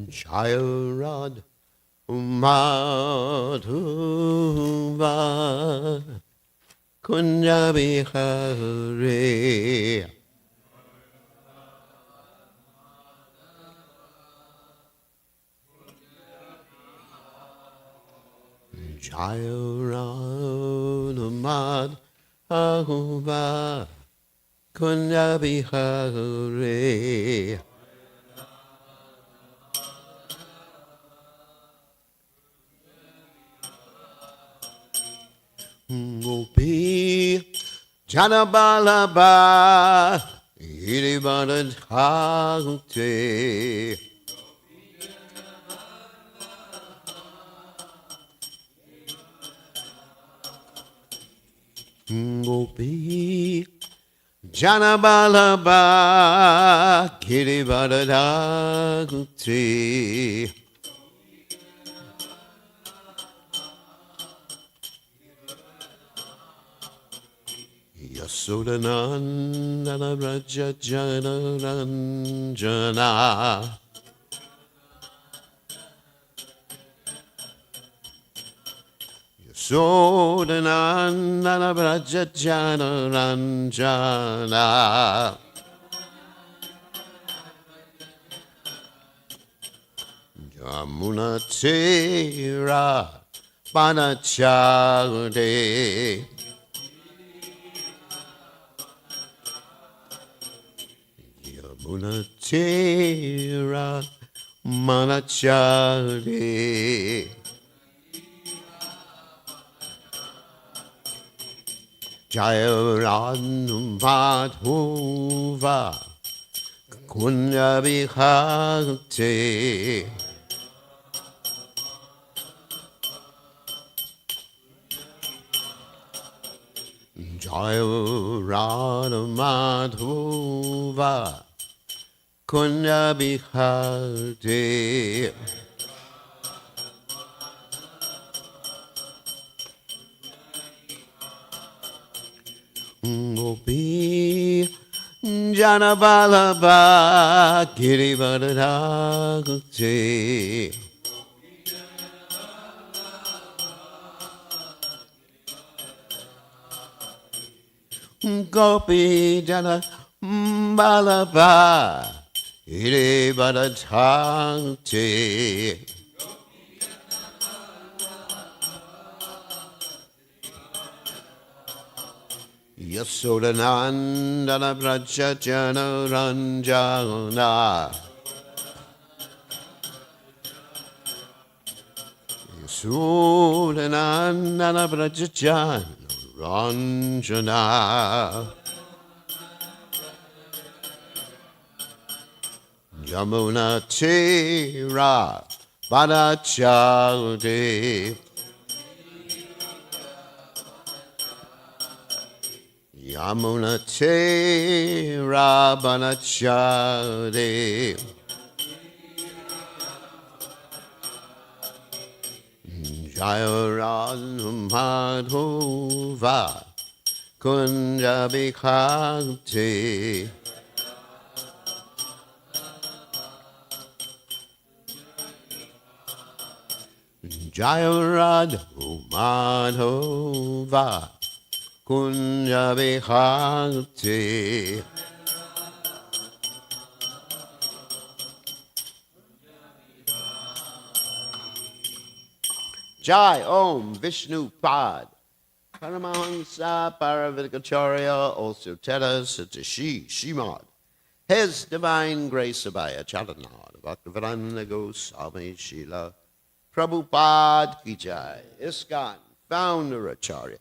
Jayarad Madhuva Kunjabihare Jayarad Madhuva Kunjabihare Gopi Janabalaba Iribanadhante Gopi Janabalaba Iribanadhante Yasodanandana Raja Jana Ranjana Yasodanandana Raja Jana Ranjana Yamuna Tera Panachade Munatera Manachari Jayaran Madhuva Kunyabihakti Jayaran Madhuva Kunyabihakti Gopi Janabalaba Girivadagati Gopi Janabalaba Girivadagati Yasodanandana Braja Jana Ranjana Yasodanandana Braja Jana Ranjana Yamuna Tera Badachade Yamuna Tera Banachade Jayaran Madhuva Kunjabikante Jayaran Madhuva Kunjabihakti Jai Om Vishnu Pad Paramahansa Paravidikacharya also Teta Satashi Shimad His Divine Grace Abhaya Chalanad Bhaktivedanta Goswami Srila Prabhupada Ki Jai ISKCON Founder Acharya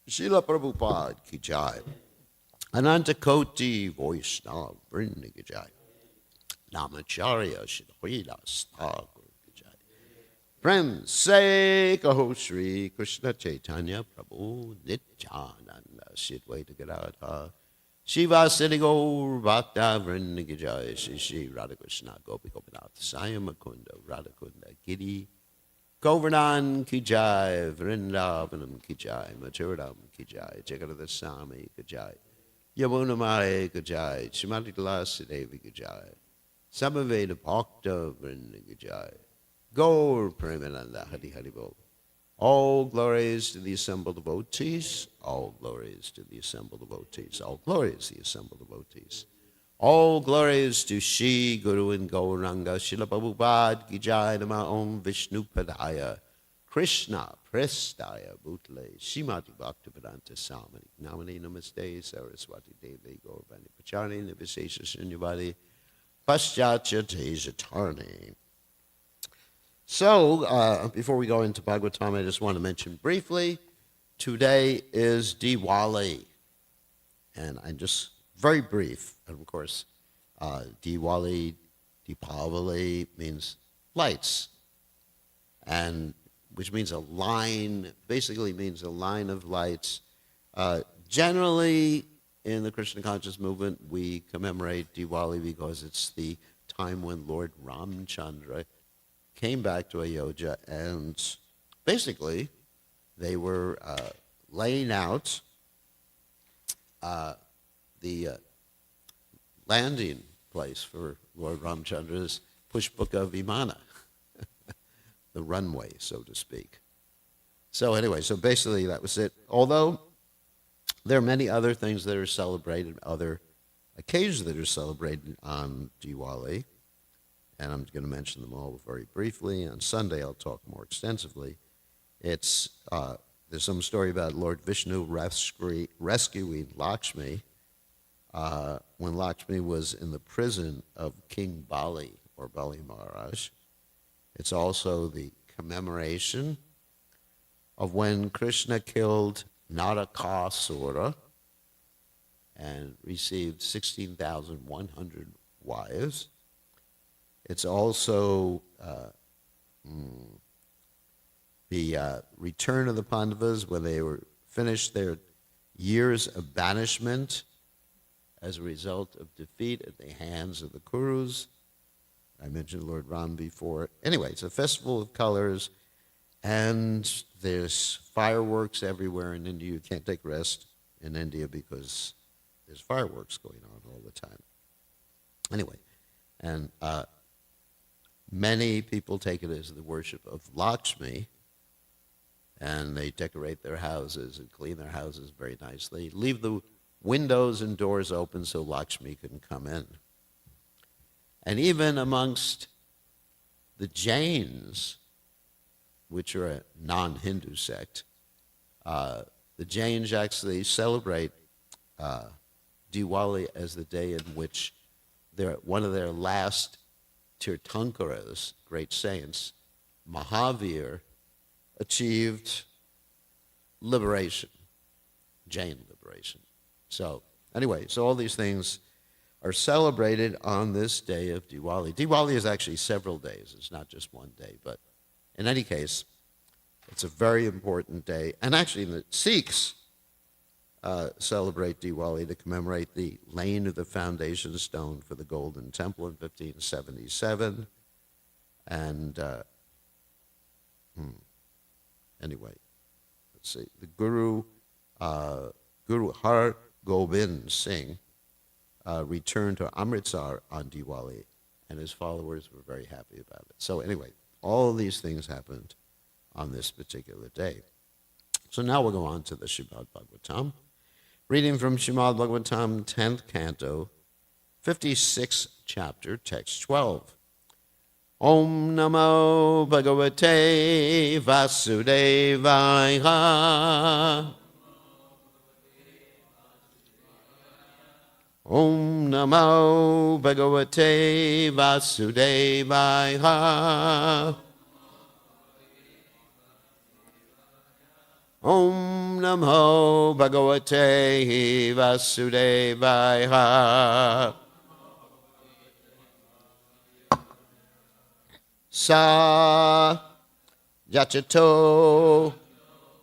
Srila Prabhupada Ki Jai Ananta Koti Vaishnava Vrinda Ki Jai Namacharya Srila Thakur Ki Jai Friends, say Kaho Sri Krishna Chaitanya Prabhu Nityananda Sidvaita Gadadha Shiva Siddhi Gaur Bhakta Vrinda Ki Jai Shri Shri Radha Krishna Gopi Gopinath Sayam Mukunda Radha Kunda Giri Govardhan Ki Jai, Vrindavanam Ki Jai, Mathuram Ki Jai, Jagadada Swami Ki Jai, Yamunamai Ki Jai, Shrimati Tulasi Devi Ki Jai, Samaveda Bhakta Vrindagajai. Gaur Premananda Hari Hari Bol. All glories to the assembled devotees. All glories to the assembled devotees. All glories to the assembled devotees. All glories to Shri Guru and Gauranga Srila Prabhupada Gijai Nama Om Vishnu Padaya Krishna Prestaya Bhutale Shrimati Bhaktivedanta Swami Namani Namaste Saraswati Devi Gauravani Pachani Nivishesha Shunyavadi Paschatya Tejatarni. So, before we go into Bhagavatam, I just want to mention briefly, today is Diwali. And I'm just very brief. And of course, Diwali, Deepavali means lights. And which means a line, basically means a line of lights. Generally, in the Krishna conscious movement, we commemorate Diwali because it's the time when Lord Ramchandra came back to Ayodhya, and basically they were laying out the landing place for Lord Ramchandra's Pushpaka Vimana, the runway, so to speak. So anyway, so basically that was it. Although there are many other things that are celebrated, other occasions that are celebrated on Diwali, and I'm going to mention them all very briefly. On Sunday, I'll talk more extensively. There's some story about Lord Vishnu rescuing Lakshmi when Lakshmi was in the prison of King Bali, or Bali Maharaj. It's also the commemoration of when Krishna killed Narakasura and received 16,100 wives. It's also the return of the Pandavas when they were finished their years of banishment as a result of defeat at the hands of the Kurus. I mentioned Lord Ram before. Anyway, it's a festival of colors, and there's fireworks everywhere in India. You can't take rest in India because there's fireworks going on all the time. Anyway, and many people take it as the worship of Lakshmi, and they decorate their houses and clean their houses very nicely. Leave the windows and doors open so Lakshmi can come in. And even amongst the Jains, which are a non-Hindu sect, the Jains actually celebrate Diwali as the day in which one of their last Tirthankaras, great saints, Mahavir, achieved liberation, Jain liberation. So anyway, so all these things are celebrated on this day of Diwali. Diwali is actually several days. It's not just one day. But in any case, it's a very important day. And actually, the Sikhs celebrate Diwali to commemorate the laying of the foundation stone for the Golden Temple in 1577. And anyway, let's see. The Guru Har Gobind Singh returned to Amritsar on Diwali, and his followers were very happy about it. So anyway, all of these things happened on this particular day. So now we'll go on to the Srimad Bhagavatam. Reading from Srimad Bhagavatam, 10th canto, 56th chapter, text 12. Om Namo Bhagavate Vasudevaya. Om Namo Bhagavate Vasudevaya. Om Namo Bhagavate Vasudevaya. Sa Yachato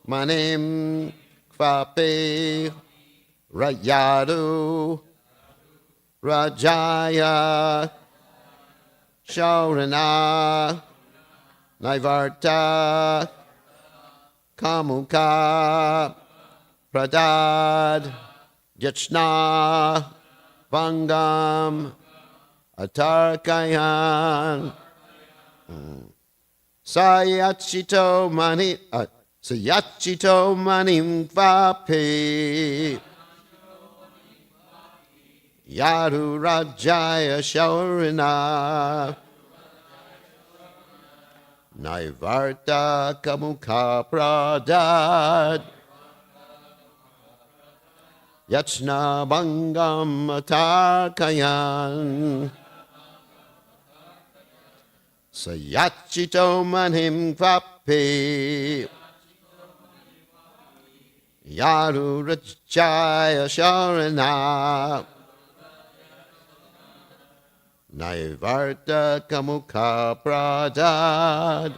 Manim Kvape Rayadu Rajaya Shaurana Naivarta Kamuka Pradad Yachna Vangam atarkayan. Sayachito manim vapi. Yadu Rajaya Shaurina. Naivarta Kamukha Pradad. Yachna Bangam Atarkayan. Sayachito Manim Vapi. Yadu Rajaya Shaurina. Naivarta Kamukha Pradad.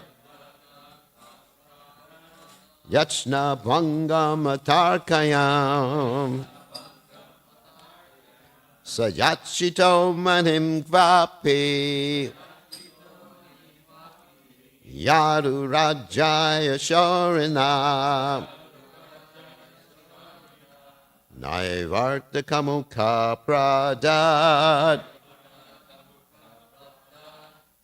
Yachna Bhangam Atarkayam. Sayachito Manim Vapi. Yadu Rajaya Shorina. Naivarta Kamukha Pradad.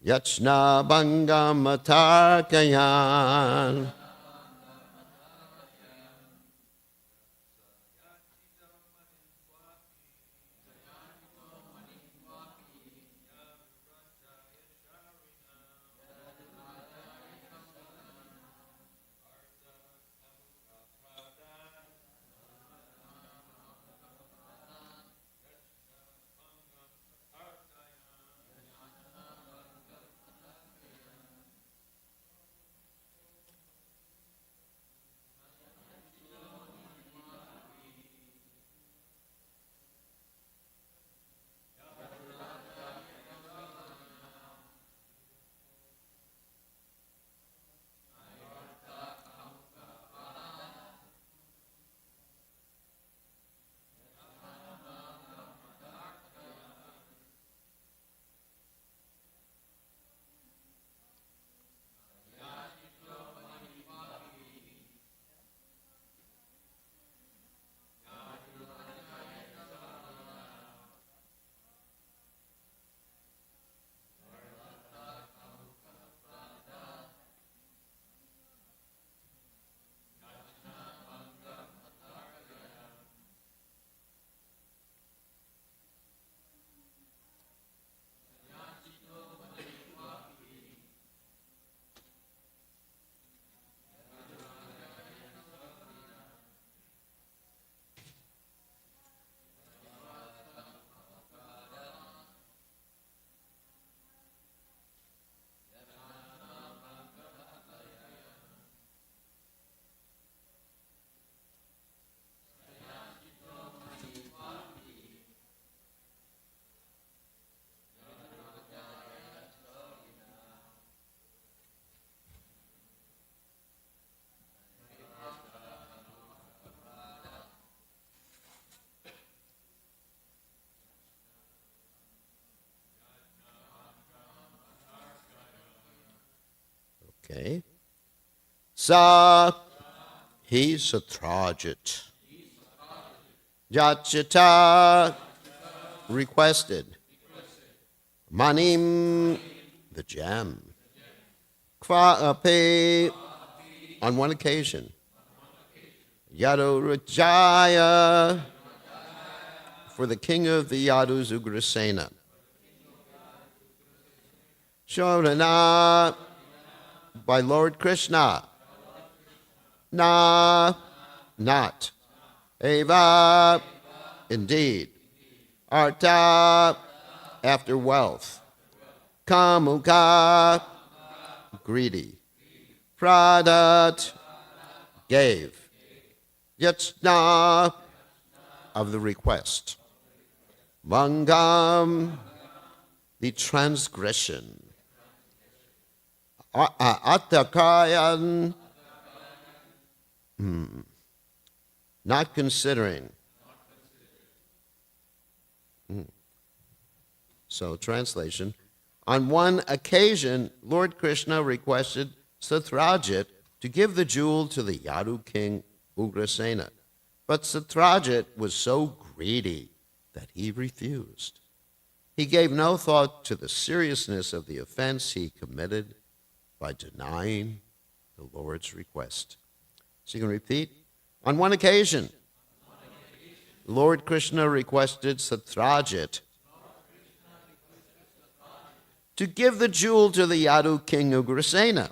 Yachna Bhangam Atarkayan. Okay. Sa he satrajit. Yachita requested. Manim the gem. Kva ape on one occasion. Yadu Rajaya for the king of the Yadus Ugrasena. Shorana by Lord Krishna. Na, not. Eva, indeed. Arta, after wealth. Kamuka, greedy. Pradat, gave. Yachna, of the request. Mangam, the transgression. Attakayan, not considering. So, translation. On one occasion, Lord Krishna requested Satrajit to give the jewel to the Yadu king Ugrasena. But Satrajit was so greedy that he refused. He gave no thought to the seriousness of the offense he committed by denying the Lord's request. So you can repeat. On one occasion, Lord Krishna requested Satyajit to give the jewel to the Yadu king Ugrasena.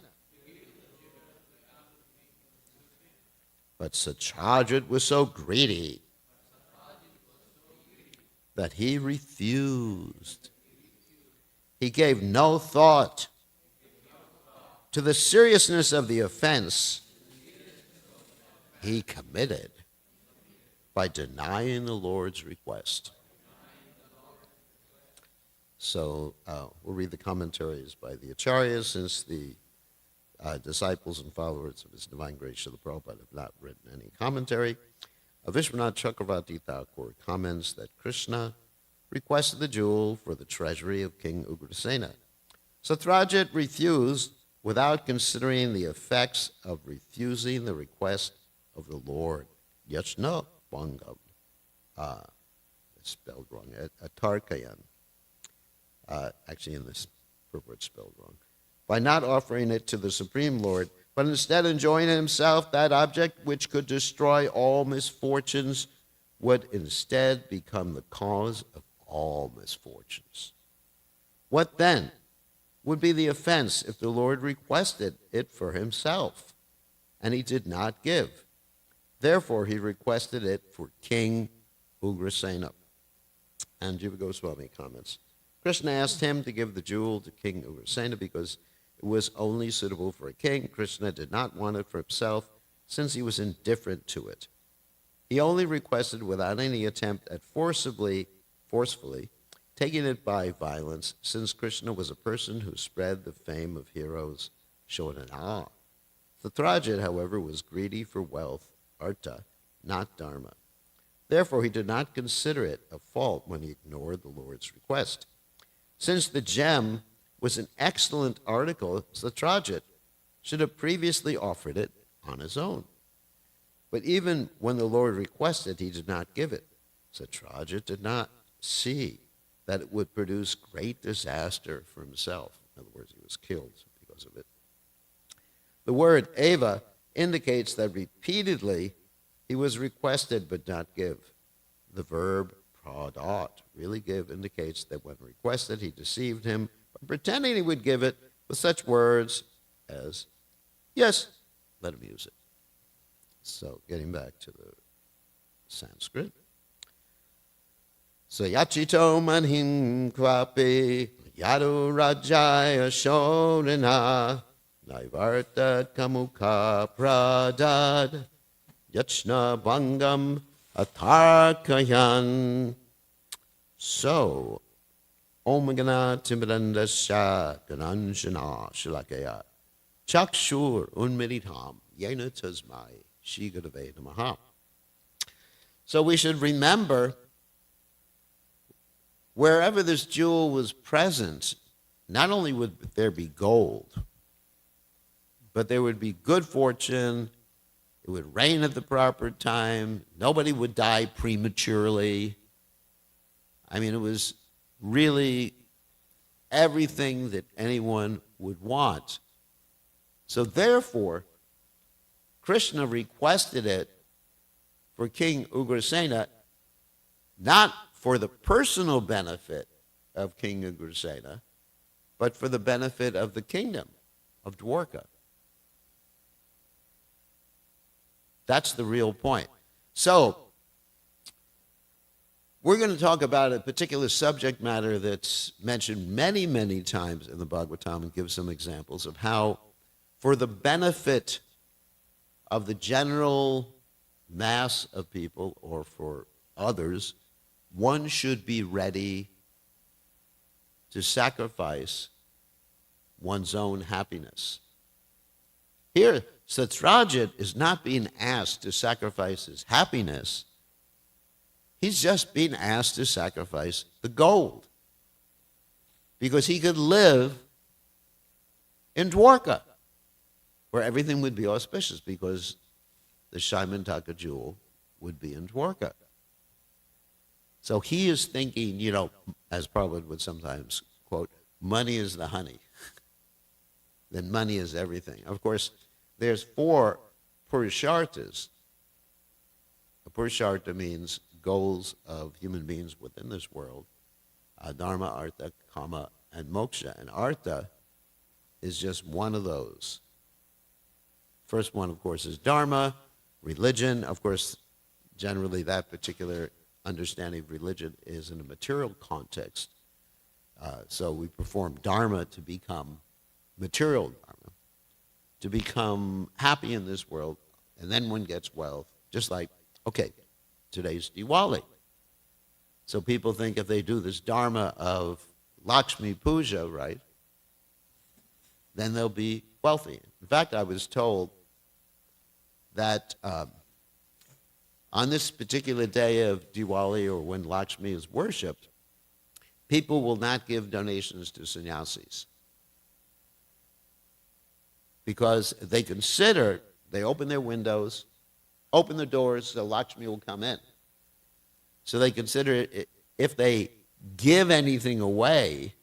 But Satyajit was so greedy that he refused. He gave no thought to the seriousness of the offense he committed by denying the Lord's request. So we'll read the commentaries by the Acharyas, since the disciples and followers of His Divine Grace Srila Prabhupada have not written any commentary. Vishwanath Chakravarti Thakur comments that Krishna requested the jewel for the treasury of King Ugrasena. Satyajit refused without considering the effects of refusing the request of the Lord. Yachna Bangam. It's spelled wrong. Atarkayan. Actually, in this purport, spelled wrong. By not offering it to the Supreme Lord, but instead enjoying himself that object which could destroy all misfortunes would instead become the cause of all misfortunes. What then would be the offense if the Lord requested it for himself, and he did not give? Therefore, he requested it for King Ugrasena. And Jiva Goswami comments, Krishna asked him to give the jewel to King Ugrasena because it was only suitable for a king. Krishna did not want it for himself, since he was indifferent to it. He only requested without any attempt at forcefully taking it by violence, since Krishna was a person who spread the fame of heroes shown in awe. Satyajit, however, was greedy for wealth, artha, not dharma. Therefore, he did not consider it a fault when he ignored the Lord's request. Since the gem was an excellent article, Satyajit should have previously offered it on his own. But even when the Lord requested, he did not give it. Satyajit did not see that it would produce great disaster for himself. In other words, he was killed because of it. The word eva indicates that repeatedly he was requested but not give. The verb pradat, really give, indicates that when requested, he deceived him by pretending he would give it with such words as, yes, let him use it. So getting back to the Sanskrit. Sayachito manhim kvapi yadu rajaya shonana naivarta kamuka pradad yachna bangam atarkayan. So, omagana timidandasya gananjana shilakaya chakshur unmiritam yena tasmai shigurave namaha. So we should remember, wherever this jewel was present, not only would there be gold, but there would be good fortune. It would rain at the proper time. Nobody would die prematurely. I mean, it was really everything that anyone would want. So therefore, Krishna requested it for King Ugrasena, not for the personal benefit of King Ugrasena, but for the benefit of the kingdom of Dwarka. That's the real point. So, we're going to talk about a particular subject matter that's mentioned many, many times in the Bhagavatam, and give some examples of how, for the benefit of the general mass of people or for others, one should be ready to sacrifice one's own happiness. Here, Satyajit is not being asked to sacrifice his happiness. He's just being asked to sacrifice the gold, because he could live in Dwarka, where everything would be auspicious, because the Shaimantaka jewel would be in Dwarka. So he is thinking, as Prabhupada would sometimes quote, money is the honey. Then money is everything. Of course, there's 4 purusharthas. A purushartha means goals of human beings within this world. Dharma, artha, kama, and moksha. And artha is just one of those. First one, of course, is dharma, religion. Of course, generally that particular understanding of religion is in a material context. So we perform dharma to become material dharma, to become happy in this world, and then one gets wealth, just like, okay, today's Diwali. So people think if they do this dharma of Lakshmi Puja, right, then they'll be wealthy. In fact, I was told that on this particular day of Diwali, or when Lakshmi is worshipped, people will not give donations to sannyasis. Because they consider, they open their windows, open the doors so Lakshmi will come in. So they consider it, if they give anything away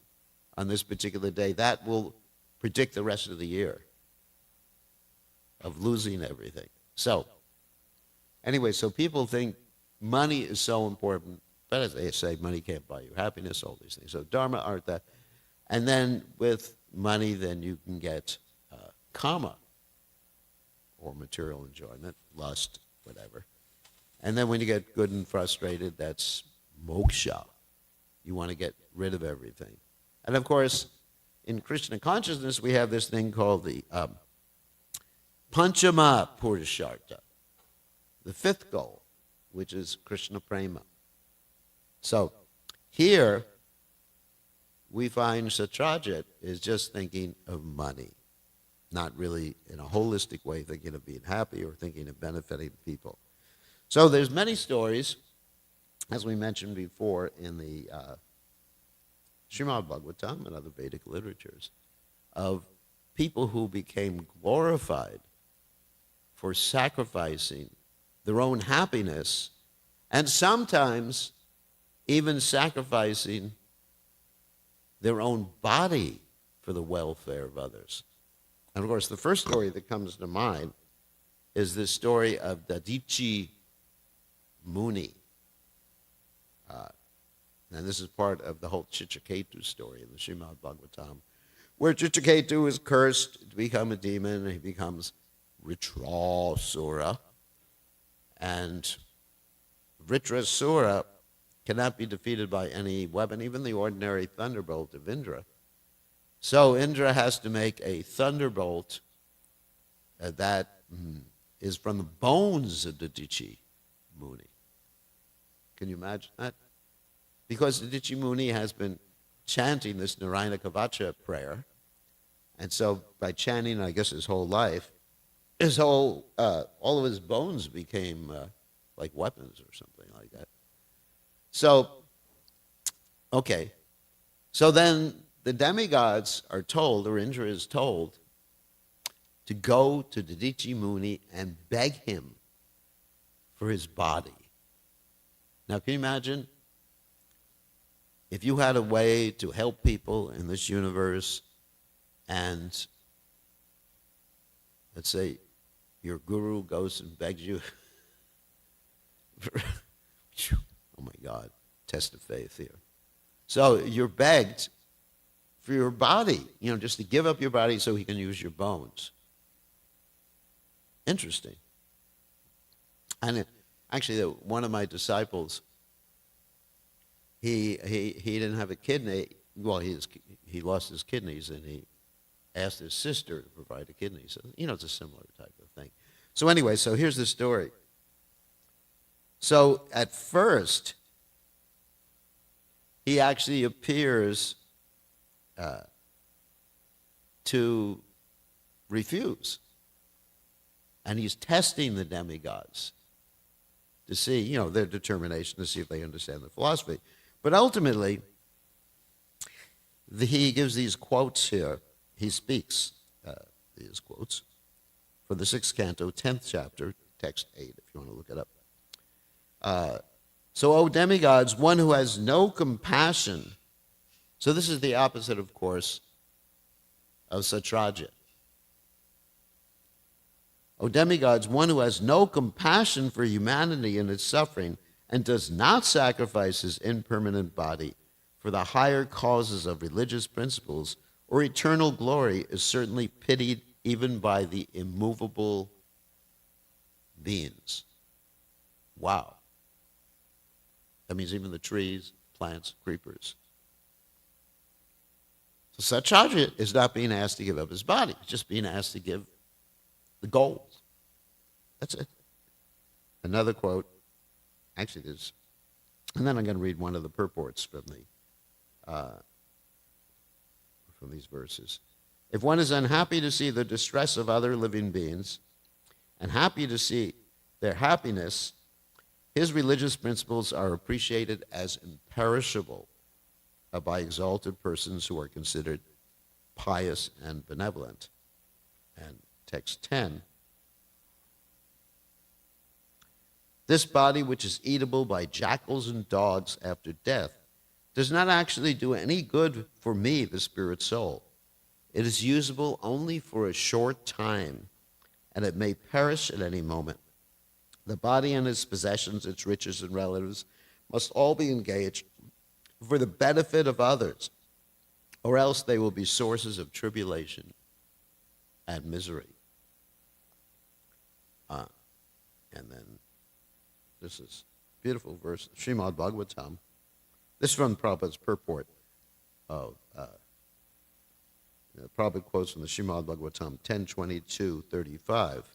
on this particular day, that will predict the rest of the year of losing everything. So, anyway, so people think money is so important, but as they say, money can't buy you happiness, all these things. So dharma, artha, and then with money, then you can get kama, or material enjoyment, lust, whatever. And then when you get good and frustrated, that's moksha. You want to get rid of everything. And of course, in Krishna consciousness, we have this thing called the Panchama Purushartha, the 5th goal, which is Krishna Prema. So here, we find Satrajit is just thinking of money, not really in a holistic way thinking of being happy or thinking of benefiting people. So there's many stories, as we mentioned before, in the Srimad Bhagavatam and other Vedic literatures, of people who became glorified for sacrificing their own happiness, and sometimes even sacrificing their own body for the welfare of others. And of course, the first story that comes to mind is this story of Dadichi Muni. And this is part of the whole Chitraketu story in the Srimad Bhagavatam, where Chitraketu is cursed to become a demon, and he becomes Vritrasura. And Vritrasura cannot be defeated by any weapon, even the ordinary thunderbolt of Indra. So Indra has to make a thunderbolt that is from the bones of Dadichi Muni. Can you imagine that? Because Dadichi Muni has been chanting this Narayana Kavacha prayer, and so by chanting, I guess, his whole life, all of his bones became like weapons or something like that. So, okay. So then the demigods are told, or Indra is told, to go to Dadichi Muni and beg him for his body. Now, can you imagine if you had a way to help people in this universe, and let's say your guru goes and begs you oh my God, test of faith here. So you're begged for your body, just to give up your body so he can use your bones. Interesting. And actually, one of my disciples, he didn't have a kidney. Well, he lost his kidneys, and he asked his sister to provide a kidney. So, it's a similar type of thing. So anyway, so here's the story. So at first, he actually appears to refuse. And he's testing the demigods to see, their determination, to see if they understand the philosophy. But ultimately, he gives these quotes here. He speaks these quotes for the 6th canto, 10th chapter, text 8, if you want to look it up. So, O demigods, one who has no compassion. So this is the opposite, of course, of Satraja. O demigods, one who has no compassion for humanity and its suffering and does not sacrifice his impermanent body for the higher causes of religious principles or eternal glory is certainly pitied even by the immovable beings. Wow. That means even the trees, plants, creepers. So Satraja is not being asked to give up his body. He's just being asked to give the gold. That's it. Another quote. Actually, there's, and then I'm going to read one of the purports from these verses. If one is unhappy to see the distress of other living beings and happy to see their happiness, his religious principles are appreciated as imperishable by exalted persons who are considered pious and benevolent. And text 10. This body, which is eatable by jackals and dogs after death, does not actually do any good for me, the spirit soul. It is usable only for a short time, and it may perish at any moment. The body and its possessions, its riches and relatives, must all be engaged for the benefit of others, or else they will be sources of tribulation and misery. And then this is a beautiful verse, Srimad Bhagavatam. This is from Prabhupada's purport of Prabhupada quotes from the Srimad Bhagavatam 10:22-35.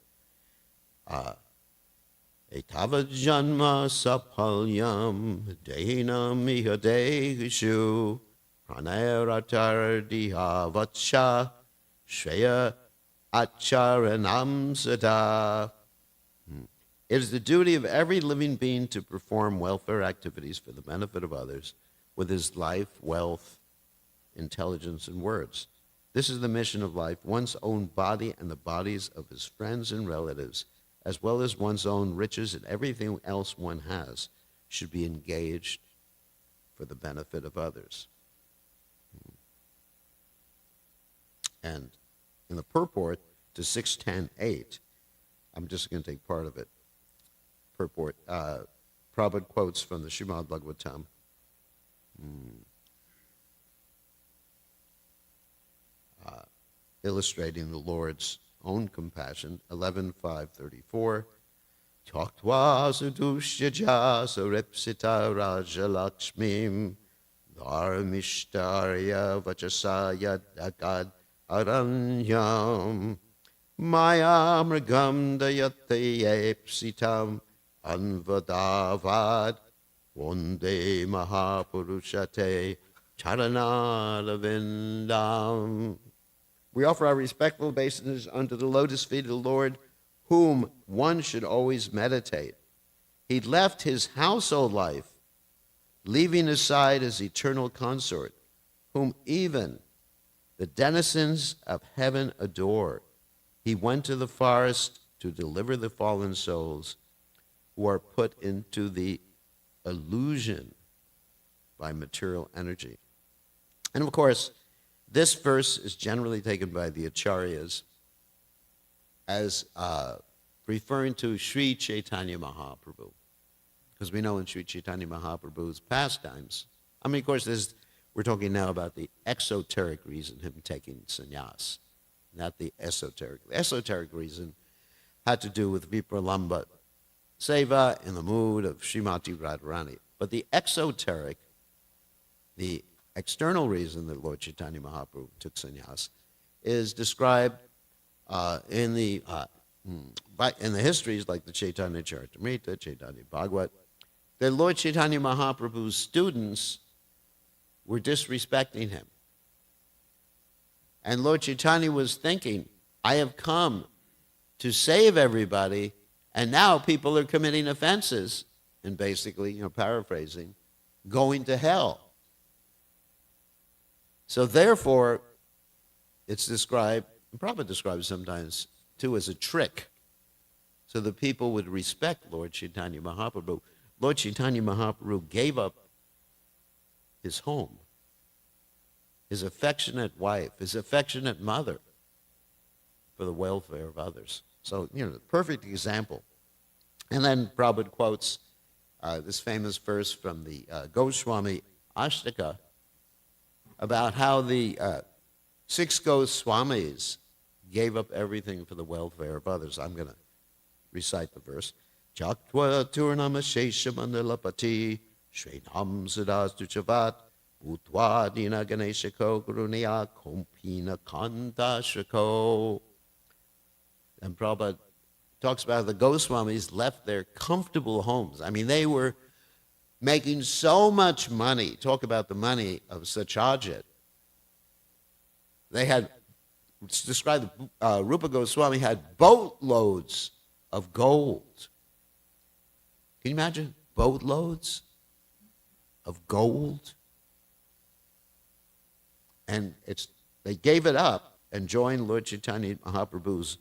Etava janma sapalyam dehinam iha dehishu pranayaratar diha vatsha shreya acharanam sada. It is the duty of every living being to perform welfare activities for the benefit of others with his life, wealth, intelligence, and words. This is the mission of life. One's own body and the bodies of his friends and relatives, as well as one's own riches and everything else one has, should be engaged for the benefit of others. And in the purport to 610.8, I'm just going to take part of it. Purport. Prabhupada quotes from the Srimad Bhagavatam. Illustrating the Lord's own compassion, 11.5.34. Tyaktva sudushyaja saripsita raja lakshmim dharmishtarya vachasaya dagad aranyam maya mrigam dayate epsitam anvadavad vonde mahapurushate charanadavindam. We offer our respectful obeisances unto the lotus feet of the Lord, whom one should always meditate. He left his household life, leaving aside his eternal consort, whom even the denizens of heaven adore. He went to the forest to deliver the fallen souls who are put into the illusion by material energy. And of course, this verse is generally taken by the acharyas as referring to Sri Chaitanya Mahaprabhu. Because we know in Sri Chaitanya Mahaprabhu's pastimes, I mean, of course, we're talking now about the exoteric reason, him taking sannyas, not the esoteric. The esoteric reason had to do with Vipralamba Seva in the mood of Srimati Radharani. But the exoteric, the external reason that Lord Chaitanya Mahaprabhu took sannyas is described in the histories like the Chaitanya Charitamrita, Chaitanya Bhagavat, that Lord Chaitanya Mahaprabhu's students were disrespecting him. And Lord Chaitanya was thinking, I have come to save everybody, and now people are committing offenses, and basically, paraphrasing, going to hell. So therefore, it's described, and Prabhupada describes sometimes too, as a trick, so that people would respect Lord Chaitanya Mahaprabhu. Lord Chaitanya Mahaprabhu gave up his home, his affectionate wife, his affectionate mother, for the welfare of others. So, the perfect example. And then Prabhupada quotes this famous verse from the Goswami Ashtaka about how the 6 Goswamis gave up everything for the welfare of others. I'm going to recite the verse. Jaktva turnam sheshamandalapati shrenam siddhastu chavat bhutva dina ganeshako guruniya kompina kanta shrako. And Prabhupada talks about the Goswamis left their comfortable homes. I mean, they were making so much money. Talk about the money of Satyajit. They had, it's described, Rupa Goswami had boatloads of gold. Can you imagine boatloads of gold? And they gave it up and joined Lord Chaitanya Mahaprabhu's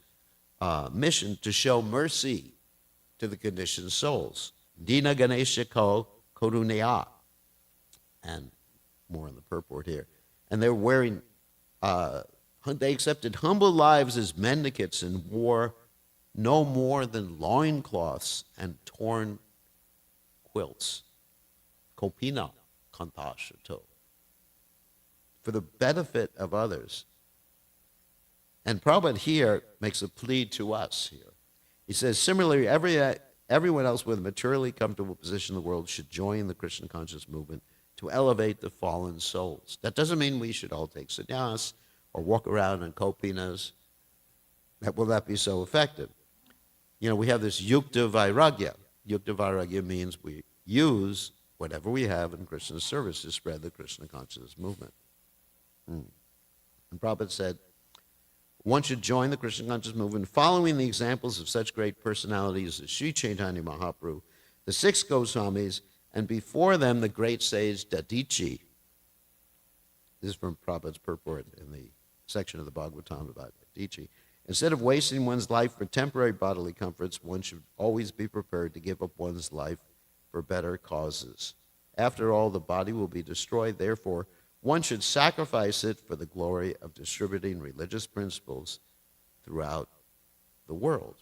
mission to show mercy to the conditioned souls. Dina Ganesha Ko Koruneya. And more in the purport here. And they were wearing, they accepted humble lives as mendicants and wore no more than loincloths and torn quilts. Kopina Kantashato. For the benefit of others. And Prabhupada here makes a plea to us here. He says, similarly, everyone else with a materially comfortable position in the world should join the Krishna conscious movement to elevate the fallen souls. That doesn't mean we should all take sannyas or walk around in kopinas. Will that be so effective? We have this yukta vairagya. Yukta vairagya means we use whatever we have in Krishna's service to spread the Krishna consciousness movement. And Prabhupada said, one should join the Krishna conscious movement following the examples of such great personalities as Sri Chaitanya Mahaprabhu, the 6 Goswamis, and before them the great sage Dadichi. This is from Prabhupada's purport in the section of the Bhagavatam about Dadichi. Instead of wasting one's life for temporary bodily comforts, one should always be prepared to give up one's life for better causes. After all, the body will be destroyed. Therefore, one should sacrifice it for the glory of distributing religious principles throughout the world.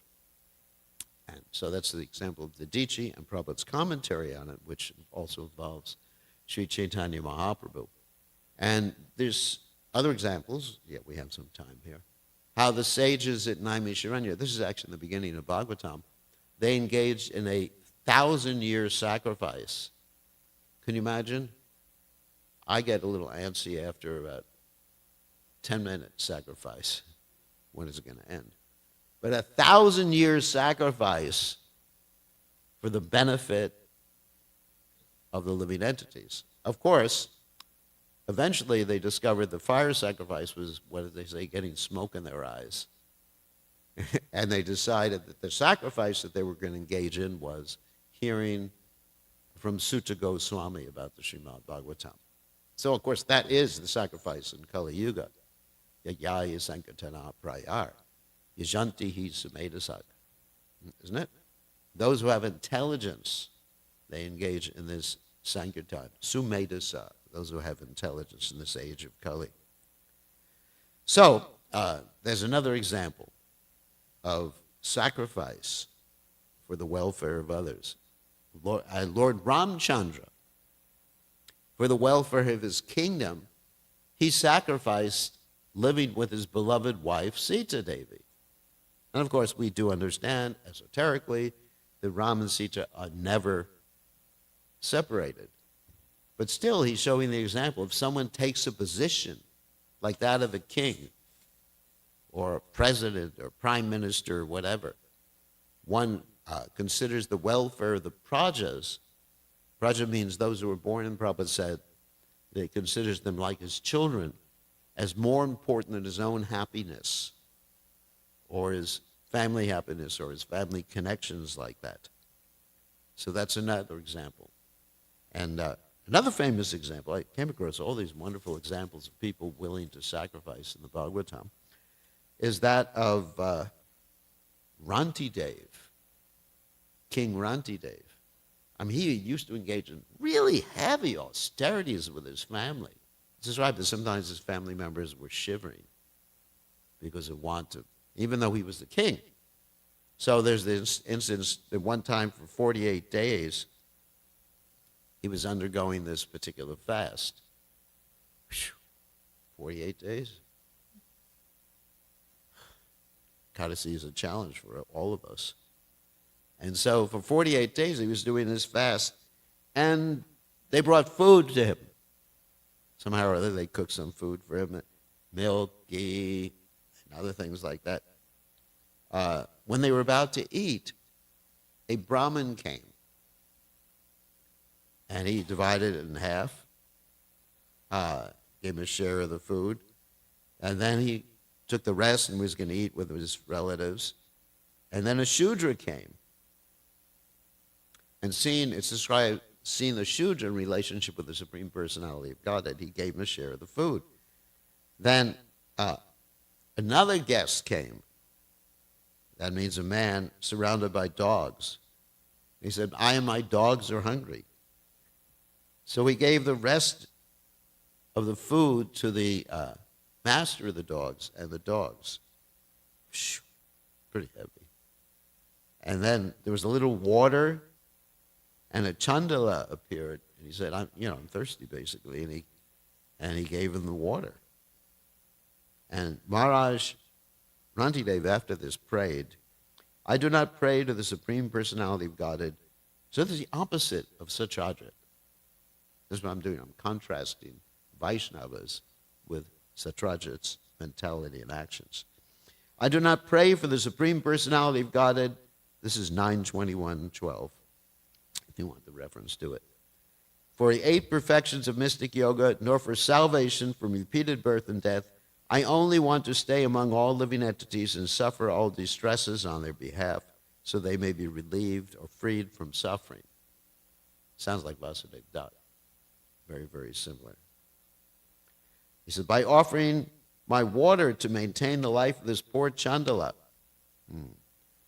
And so that's the example of the Dadichi and Prabhupada's commentary on it, which also involves Sri Chaitanya Mahaprabhu. And there's other examples. Yeah, we have some time here. How the sages at Naimisharanya, this is actually the beginning of Bhagavatam, they engaged in a 1,000-year sacrifice. Can you imagine? I get a little antsy after about 10-minute sacrifice. When is it going to end? But 1,000-year sacrifice for the benefit of the living entities. Of course, eventually they discovered the fire sacrifice was, what did they say, getting smoke in their eyes. And they decided that the sacrifice that they were going to engage in was hearing from Sutta Goswami about the Srimad Bhagavatam. So, of course, that is the sacrifice in Kali Yuga. Yajaya Sankirtana Prayar. Yajanti hi Sumedasaka. Isn't it? Those who have intelligence, they engage in this Sankirtan. Sumedasa. Those who have intelligence in this age of Kali. So, there's another example of sacrifice for the welfare of others. Lord Ramchandra, for the welfare of his kingdom, he sacrificed living with his beloved wife, Sita Devi. And of course, we do understand esoterically that Ram and Sita are never separated. But still, he's showing the example. If someone takes a position like that of a king or a president or prime minister or whatever, one considers the welfare of the prajas. Praja means those who were born in Prabhupada said that he considers them like his children as more important than his own happiness or his family happiness or his family connections like that. So that's another example. And another famous example, I came across all these wonderful examples of people willing to sacrifice in the Bhagavatam, is that of Rantidev, King Rantidev. I mean, he used to engage in really heavy austerities with his family. It's described that sometimes his family members were shivering because of want to, even though he was the king. So there's this instance that one time for 48 days, he was undergoing this particular fast. 48 days. Codicy is a challenge for all of us. And so for 48 days he was doing this fast, and they brought food to him. Somehow or other they cooked some food for him, milk, ghee, and other things like that. When they were about to eat, a Brahmin came, and he divided it in half, gave him a share of the food, and then he took the rest and was going to eat with his relatives. And then a Shudra came, and it's described, seeing the Shudra in relationship with the Supreme Personality of God, that he gave him a share of the food. Then another guest came. That means a man surrounded by dogs. He said, I and my dogs are hungry. So he gave the rest of the food to the master of the dogs and the dogs. Pretty heavy. And then there was a little water, and a Chandala appeared, and he said, I'm thirsty, basically, and he gave him the water. And Maharaj Rantidev, after this, prayed, I do not pray to the Supreme Personality of Godhead. So this is the opposite of Satyajit. This is what I'm doing. I'm contrasting Vaishnavas with Satyajit's mentality and actions. I do not pray for the Supreme Personality of Godhead. This is 9:21:12, if you want the reference to it. For the 8 perfections of mystic yoga, nor for salvation from repeated birth and death. I only want to stay among all living entities and suffer all distresses on their behalf, so they may be relieved or freed from suffering. Sounds like Vasudev Dutt. Very, very similar. He said, by offering my water to maintain the life of this poor Chandala,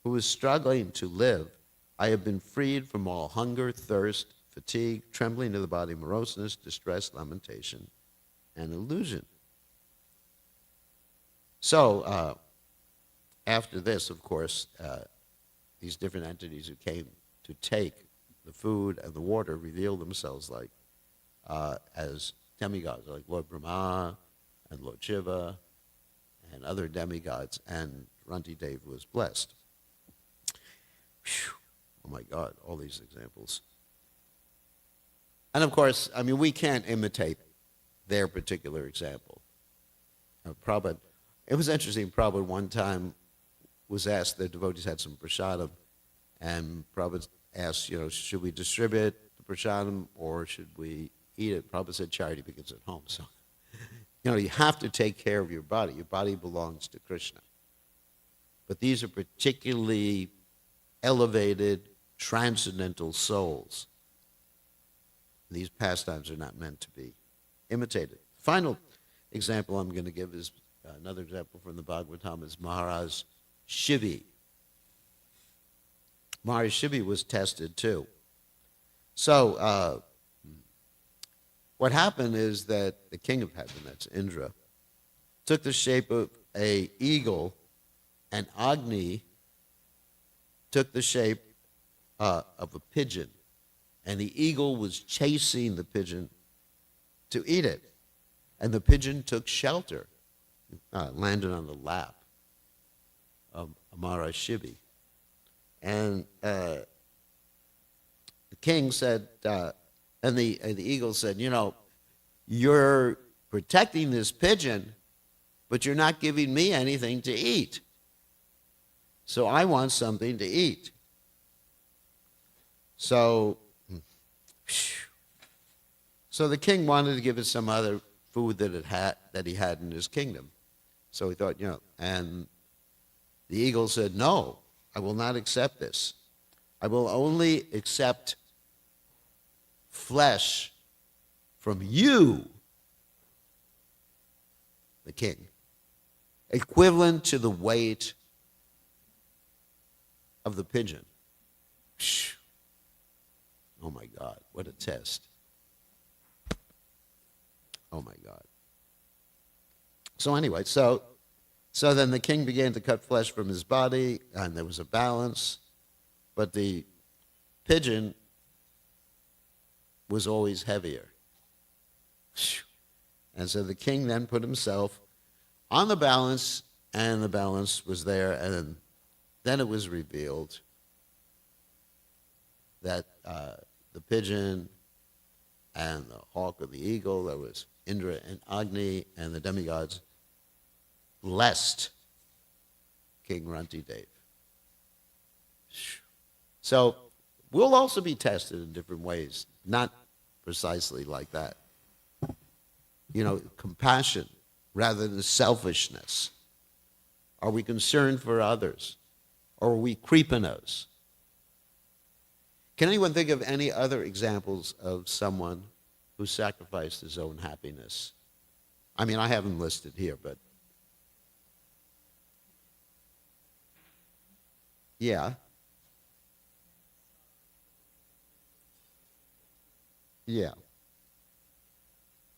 who is struggling to live, I have been freed from all hunger, thirst, fatigue, trembling of the body, moroseness, distress, lamentation, and illusion. So after this, of course, these different entities who came to take the food and the water revealed themselves as demigods, like Lord Brahma and Lord Shiva and other demigods, and Rantidev was blessed. Whew. Oh my God, all these examples. And of course, I mean, we can't imitate their particular example. Prabhupada, it was interesting, Prabhupada one time was asked, the devotees had some prasadam, and Prabhupada asked, should we distribute the prasadam or should we eat it? Prabhupada said charity begins at home. So, you have to take care of your body. Your body belongs to Krishna. But these are particularly elevated, transcendental souls. These pastimes are not meant to be imitated. Final example I'm going to give is another example from the Bhagavatam is Maharaj Shivi. Maharaj Shivi was tested too. So what happened is that the king of heaven, that's Indra, took the shape of an eagle, and Agni took the shape of a pigeon. And the eagle was chasing the pigeon to eat it. And the pigeon took shelter, landed on the lap of Maharaj Shivi. And the king said, and the eagle said, you're protecting this pigeon, but you're not giving me anything to eat. So I want something to eat. So the king wanted to give it some other food that he had in his kingdom. So he thought, and the eagle said, no, I will not accept this. I will only accept flesh from you, the king, equivalent to the weight of the pigeon. Oh my God, what a test. Oh my God. So anyway, so then the king began to cut flesh from his body, and there was a balance, but the pigeon was always heavier. And so the king then put himself on the balance, and the balance was there, and then it was revealed that the pigeon and the hawk or the eagle, there was Indra and Agni, and the demigods blessed King Rantidev. So we'll also be tested in different ways, not precisely like that. You know, compassion rather than selfishness. Are we concerned for others? Or are we creepinos? Can anyone think of any other examples of someone who sacrificed his own happiness? I mean, I have them listed here, but yeah. Yeah.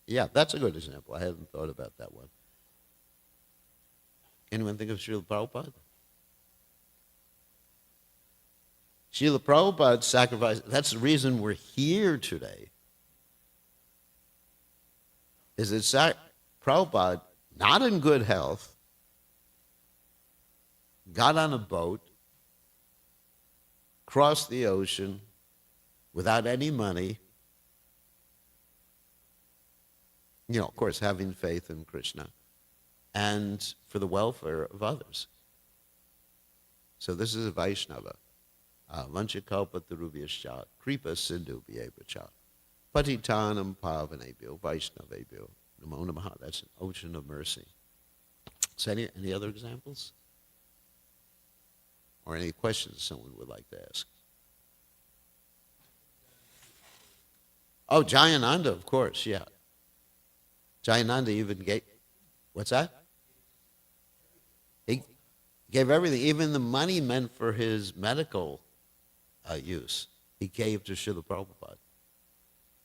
Yeah, that's a good example. I hadn't thought about that one. Anyone think of Srila Prabhupada? Srila Prabhupada sacrificed, that's the reason we're here today, is that Prabhupada, not in good health, got on a boat, crossed the ocean without any money, you know, of course, having faith in Krishna, and for the welfare of others. So this is a Vaishnava. Vanchakalpa tarubhyascha, kripa sindhu bhyevacha, patitanam pavanebhyo, Vaishnavebhyo, namo namaha. That's an ocean of mercy. So any other examples? Or any questions someone would like to ask? Oh, Jayananda, of course, yeah. Jayananda even gave, what's that? He gave everything, even the money meant for his medical use. He gave to Srila Prabhupada.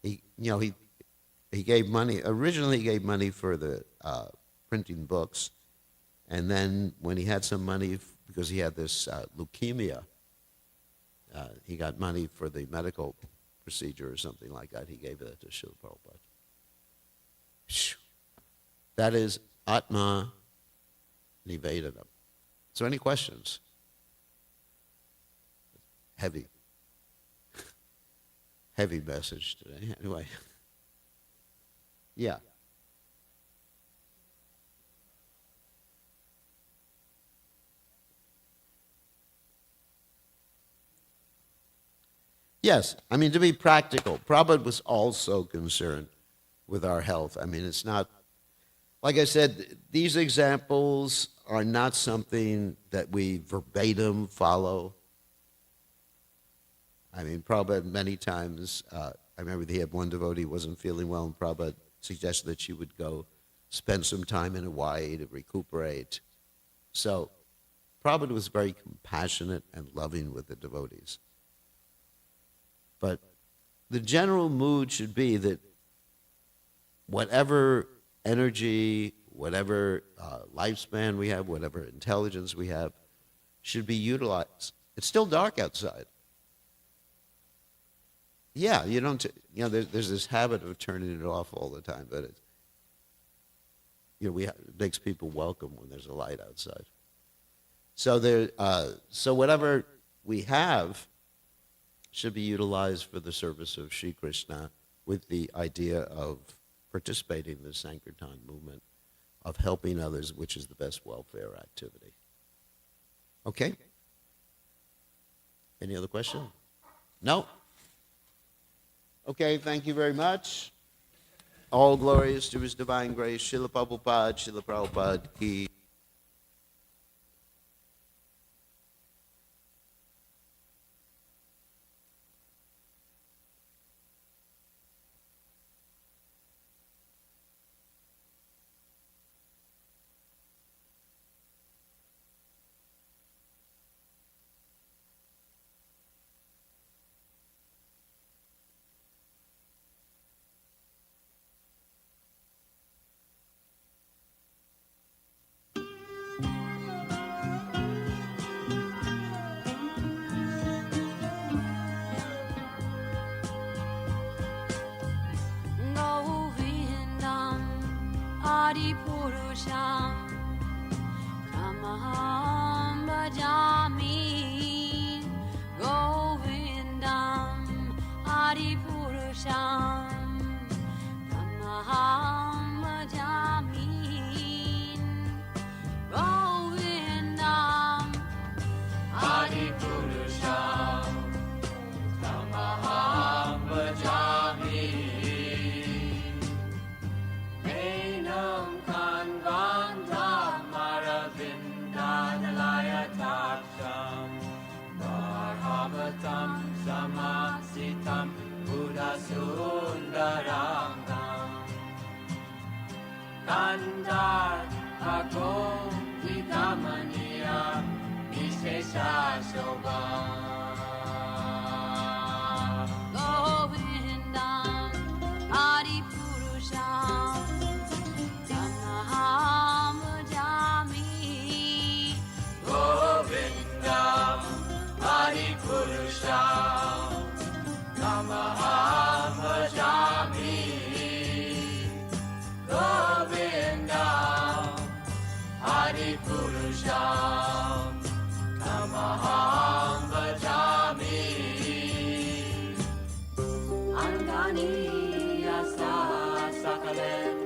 He gave money, originally he gave money for the printing books, and then when he had some money, because he had this leukemia, he got money for the medical procedure or something like that. He gave that to Srila Prabhupada. That is Atma Nivedanam. So any questions? Heavy message today. Anyway. Yeah. Yes, I mean, to be practical, Prabhupada was also concerned with our health. I mean, it's not, like I said, these examples are not something that we verbatim follow. I mean, Prabhupada many times, I remember he had one devotee who wasn't feeling well, and Prabhupada suggested that she would go spend some time in Hawaii to recuperate. So Prabhupada was very compassionate and loving with the devotees. But the general mood should be that whatever energy, whatever lifespan we have, whatever intelligence we have, should be utilized. It's still dark outside. Yeah, you don't, there's this habit of turning it off all the time, but it makes people welcome when there's a light outside. So so whatever we have should be utilized for the service of Sri Krishna, with the idea of participating in the Sankirtan movement, of helping others, which is the best welfare activity. Okay? Any other question? No? Okay, thank you very much. All glories to His divine grace. Srila Prabhupada ki. Vikamaniya Vishesha Shobha Govindam Adi Purusham Tamaham Bhajami Govindam Adi Purusham Tamaham Bhajami Govindam Adi Purusham Tamaham Bhajami Angani Yasa Sakalen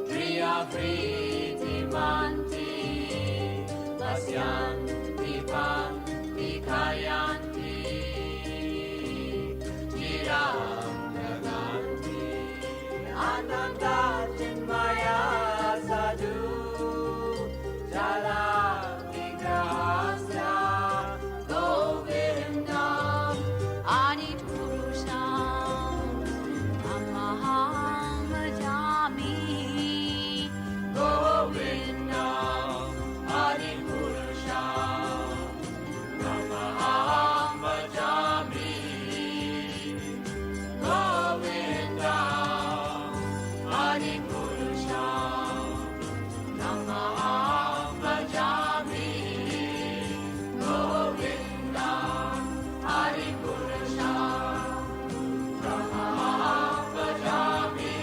Priya Priti Manti Vasyanti Panti Kayanti Chiram Naganti Ananda Chinmaya Sadhu Jala Vigrahasya Govindam Adi Purusham Tamaham Bhajami Govindam Adi Purusham Tamaham Bhajami Govindam Adi Purusham Tamaham Bhajami Govindam Adi Purusham Tamaham Bhajami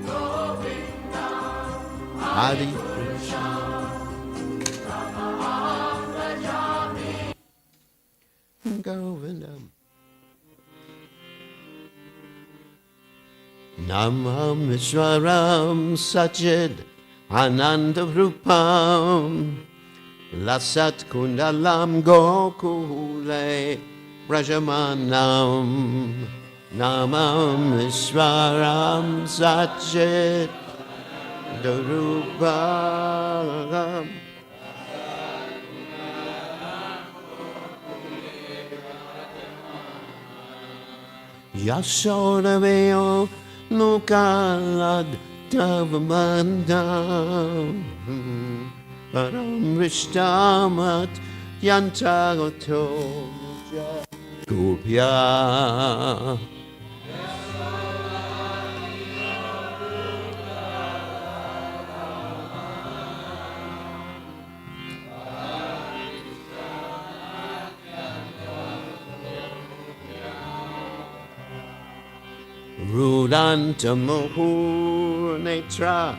Govindam Adi Purusham Tamaham Bhajami Govindam. Namam Vishwaram Satchid Ananda Rupam Lasat Kundalam Gokule Rajamanam Namam Vishwaram Satchid Darupam Yashodaveo Nukalad Davamandam Param Rishtamat Yantagoto Gupya Rudanta Mohur Netra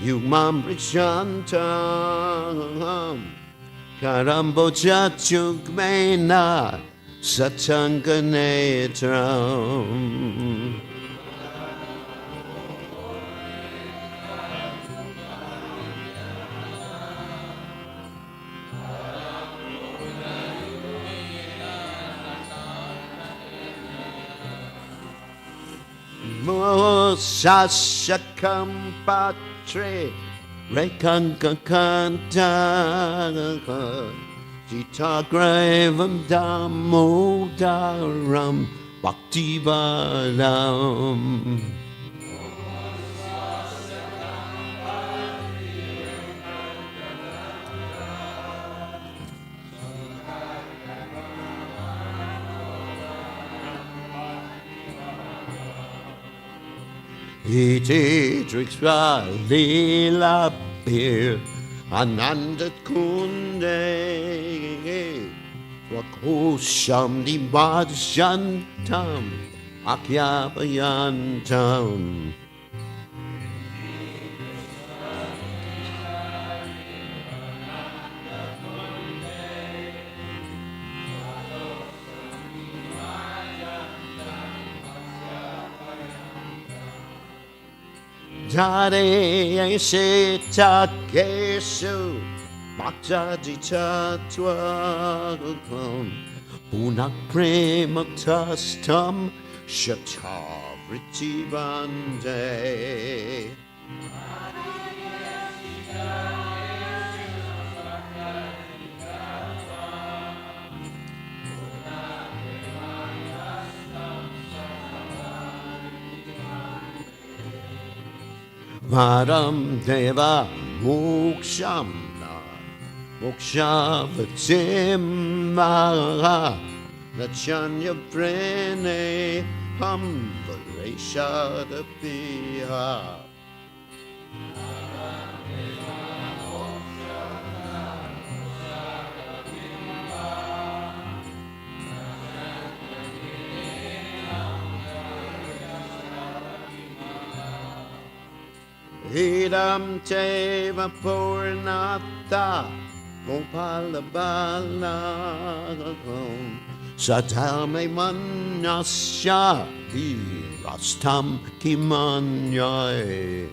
Yugmam Brishantam Karamboja Chugmena Satanganetram Sashakam Patre Rekankakanta Jita Gravam Damodaram Bhaktivaram Iti Drixva Lila Bir Ananda Kunde Swakosham Dimadjantam Akyapayantam Dare Sheta Keshu Bhakti Tatvam Punak Premaktastam Shatavriti Bande Varam Deva Mokshamna, Mokshavatimma, Nachanya Prene, Hambareshadapiha. Idam Teva Purnata Gopalabala Satame Manasya Rastam Kimanyai.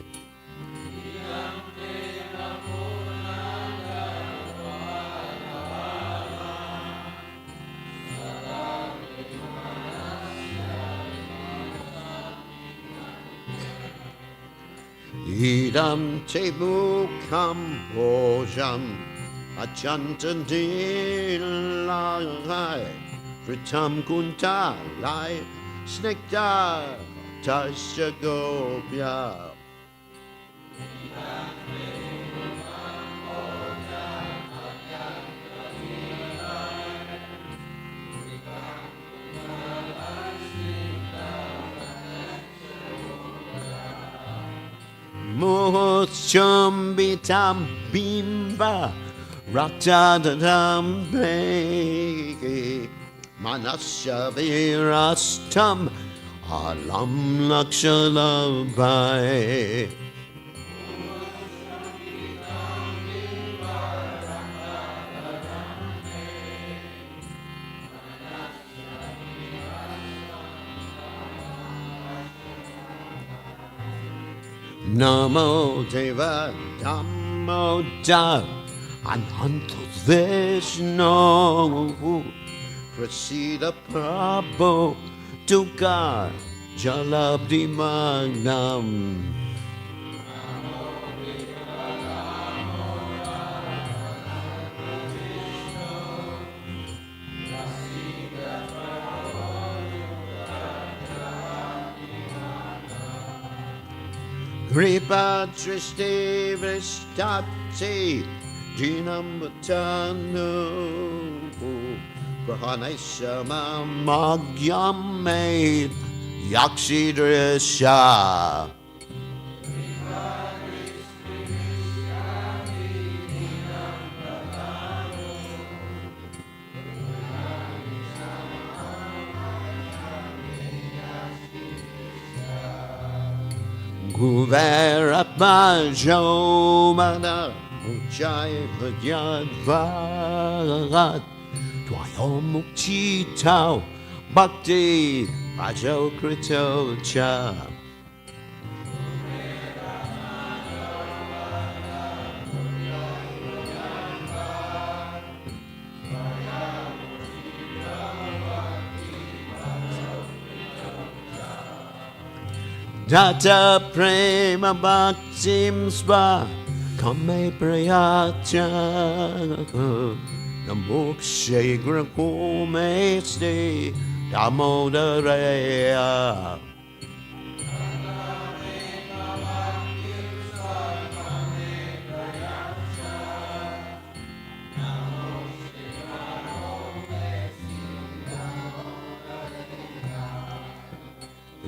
Idam tebu kambojam achantantilai fritam kuntalai snekta tasagopya. Mochumbitam bimba ratadam begi manasya virastam alam lakshalabai. Namo Deva Dhammo Dev Ananto Vishnu Prasida Prabhu Dukkha Jalabdi Magnam. Kripa Tristi Vristati Dinambatanu Grahaneshama Magyam Maid Yakshi Drisha. Guverapma Jomana Uchai Vadyadvarat Twayomukti Tau Bhakti Rajo Krito Cha. Data prema bhaktim sva kame prayatya namokshe grakume ste damodareya.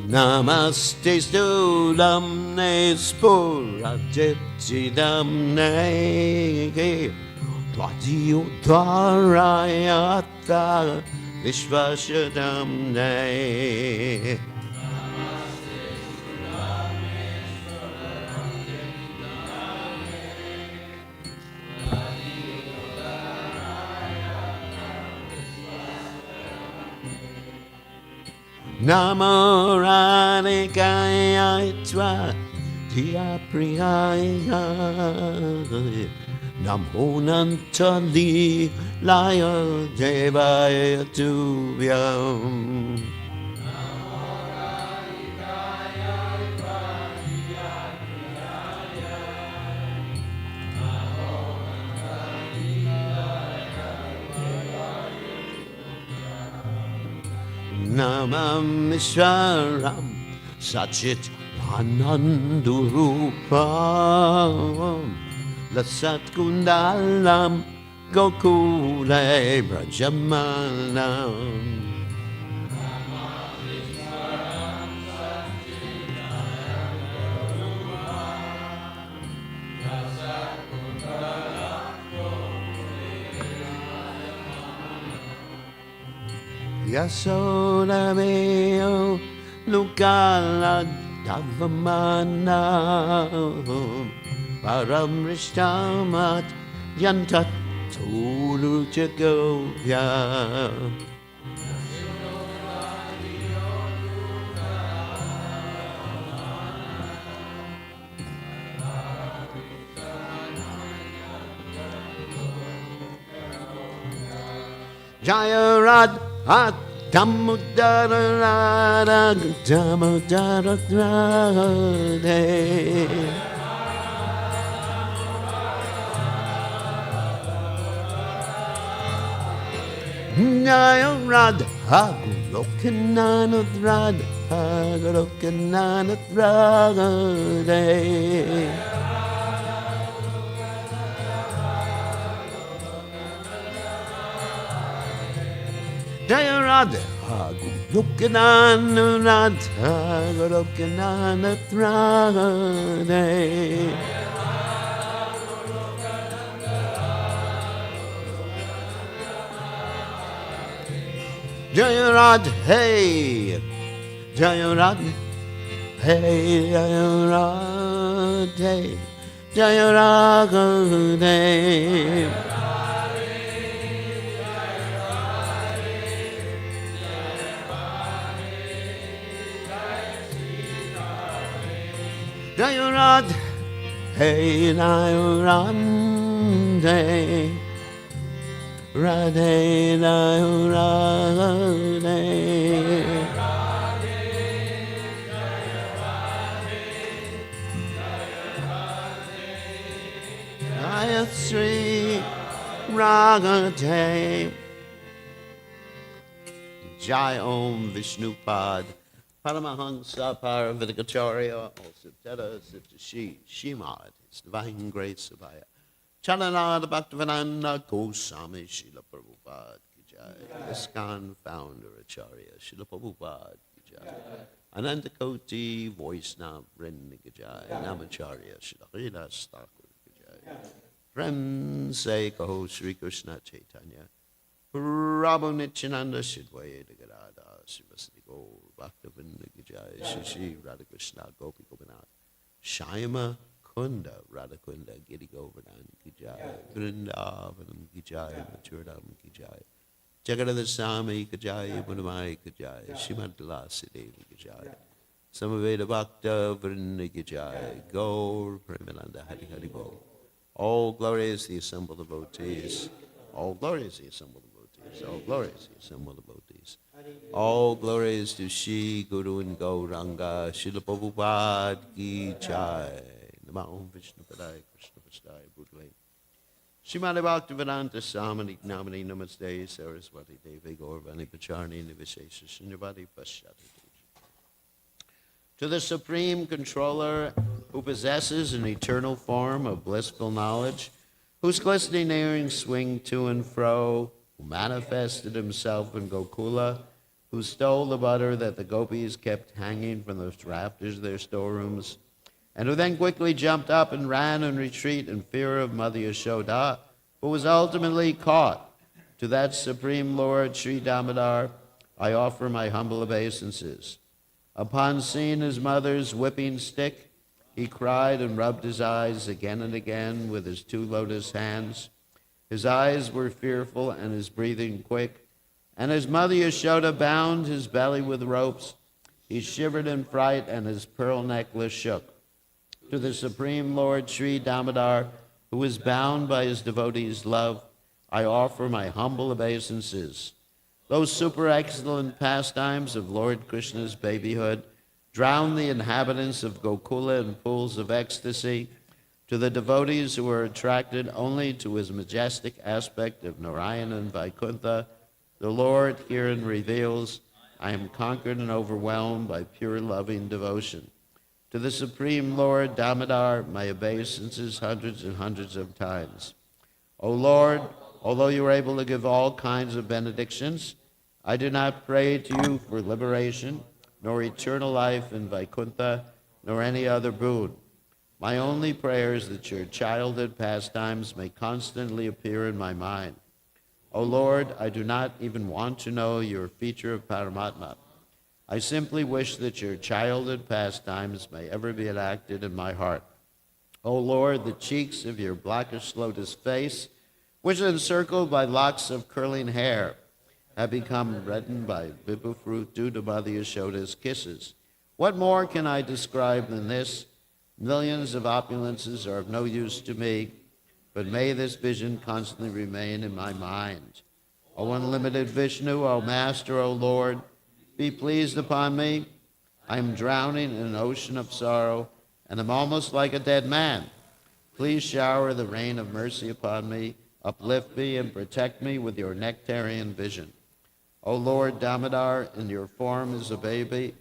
Namaste Stulamne Sporadetidamne Tvadio Dharayata Vishvashadamne. Namo Radhikaya Tva Dhiya Priyaya Namo Nantali Laya Devaya Tubhyam. Namam Ishwaram Sachit Anandurupam Lasat kundalam Gokule Brajamanam. Yasoda meo Lukala Davamana Param Rishtamat Yantat Tulu Jagovya. Jayarad at Damudara Damudara Jayarad Hagulokananadrad Hagulokananadrad. Jayarad Hagulokananadrad Hagulokananadrad. Jayarad, hey, Jayarad, hey, Jayarad, hey, Jayarad, hey. Jayarad, hey, Jayarad, hey. Radhe Radhe Gayatri Ragate. Jai Om Vishnupad Paramahansa Paravidikacharya also Teta Sitashi Shimad, His Divine Grace Abhaya Chalanada Bhaktivedanta Goswami Srila Prabhupada Ki Jai. ISKCON founder Acharya Srila Prabhupada Ki Jai. Anantakoti Vaishnava Vrinda Ki Jai. Namacharya Srila Haridas Thakur Ki Jai. Prem Se Kaho Sri Krishna Chaitanya Prabhu Nityananda Shidvaya Gadada Srivasati Gaur Bhaktivedanta Ki Jai. Shri Radha Krishna Gopi Gopinath Shaima Kunda, Radhakunda, Giri Govardhan Ki Jai, Vrindavanam Ki Jai, Maturadam Ki Jai, Jagadada Swami Ki Jai, Bunamai Ki Jai, Shrimad Tulasi Devi Ki Jai, Samaveda Bhakta Vrinda Ki Jai, Gaur Premalanda Hari Hari Bol. All glory is the assembled devotees. All glory is the assembled devotees. All glory is the assembled devotees. All glory is to Shri Guru and Gauranga, Srila Prabhupada Ki Jai. Om Vishnu Padaya Krishna Pastai Bhutale Srimati Bhaktivedanta Swami Namani Namaste Saraswati Devi Gaurvani Pacharni Nivishesha Shunyavadi Pashyati. To the Supreme Controller who possesses an eternal form of blissful knowledge, whose glistening earrings swing to and fro, who manifested himself in Gokula, who stole the butter that the gopis kept hanging from the rafters of their storerooms, and who then quickly jumped up and ran in retreat in fear of Mother Yashoda, but was ultimately caught. To that Supreme Lord, Sri Damodar, I offer my humble obeisances. Upon seeing his mother's whipping stick, he cried and rubbed his eyes again and again with his two lotus hands. His eyes were fearful and his breathing quick, and as Mother Yashoda bound his belly with ropes, he shivered in fright and his pearl necklace shook. To the Supreme Lord Sri Damodar, who is bound by his devotees' love, I offer my humble obeisances. Those super excellent pastimes of Lord Krishna's babyhood drown the inhabitants of Gokula in pools of ecstasy. To the devotees who are attracted only to his majestic aspect of Narayana and Vaikuntha, the Lord herein reveals, I am conquered and overwhelmed by pure loving devotion. To the Supreme Lord Damodar, my obeisances hundreds and hundreds of times. O Lord, although you are able to give all kinds of benedictions, I do not pray to you for liberation, nor eternal life in Vaikuntha, nor any other boon. My only prayer is that your childhood pastimes may constantly appear in my mind. O Lord, I do not even want to know your feature of Paramatma. I simply wish that your childhood pastimes may ever be enacted in my heart. O Lord, the cheeks of your blackish lotus face, which is encircled by locks of curling hair, have become reddened by vippa fruit due to Mother Yashoda's kisses. What more can I describe than this? Millions of opulences are of no use to me, but may this vision constantly remain in my mind. O unlimited Vishnu, O Master, O Lord, be pleased upon me. I am drowning in an ocean of sorrow, and am almost like a dead man. Please shower the rain of mercy upon me, uplift me, and protect me with your nectarian vision. O Lord Damodar, in your form as a baby,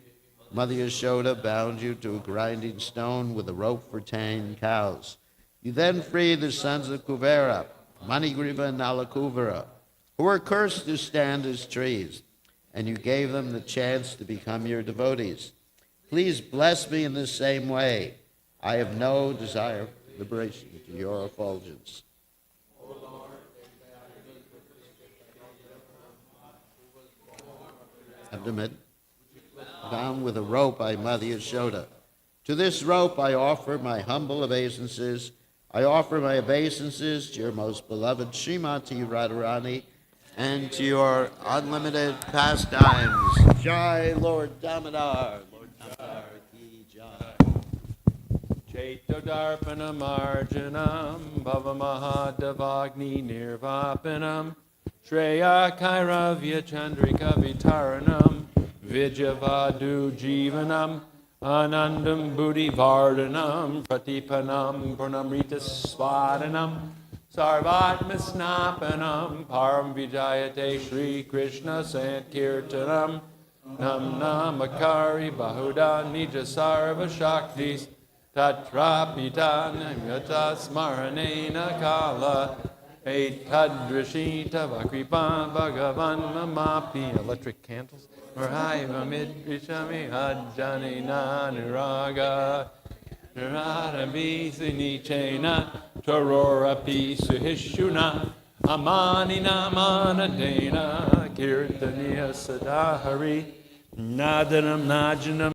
Mother Yashoda bound you to a grinding stone with a rope for tame cows. You then freed the sons of Kuvera, Manigriva and Nalakuvara, who were cursed to stand as trees, and you gave them the chance to become your devotees. Please bless me in the same way. I have no desire for liberation to your effulgence. Abdomen, bound with a rope by Mother Yashoda. To this rope I offer my humble obeisances. I offer my obeisances to your most beloved Srimati Radharani and to your unlimited pastimes. Jai Lord Damodar. Lord Damodar ki jai. Chaitodarpana marjanam bhavamahadavagni nirvapanam Shreya Kairavya Chandrika Vitaranam Vijavadu Jivanam Anandam Buddhi Vardhanam Pratipanam Purnamrita Swadanam Sarvatmasnapanam Param Vijayate Shri Krishna Sankirtanam Nam Namakari Bahuda Nija Sarva Shaktis Tatrapita Namyata Smaranena Kala Etadrishita Vakripa Bhagavan Mamapi. Electric candles. Marhaiva Midrishami Hajjani Nanuraga Narada Bisini Chena Torora Pisuhishuna Amani Namana Dena Kirtaniya Sadahari Nadanam Najanam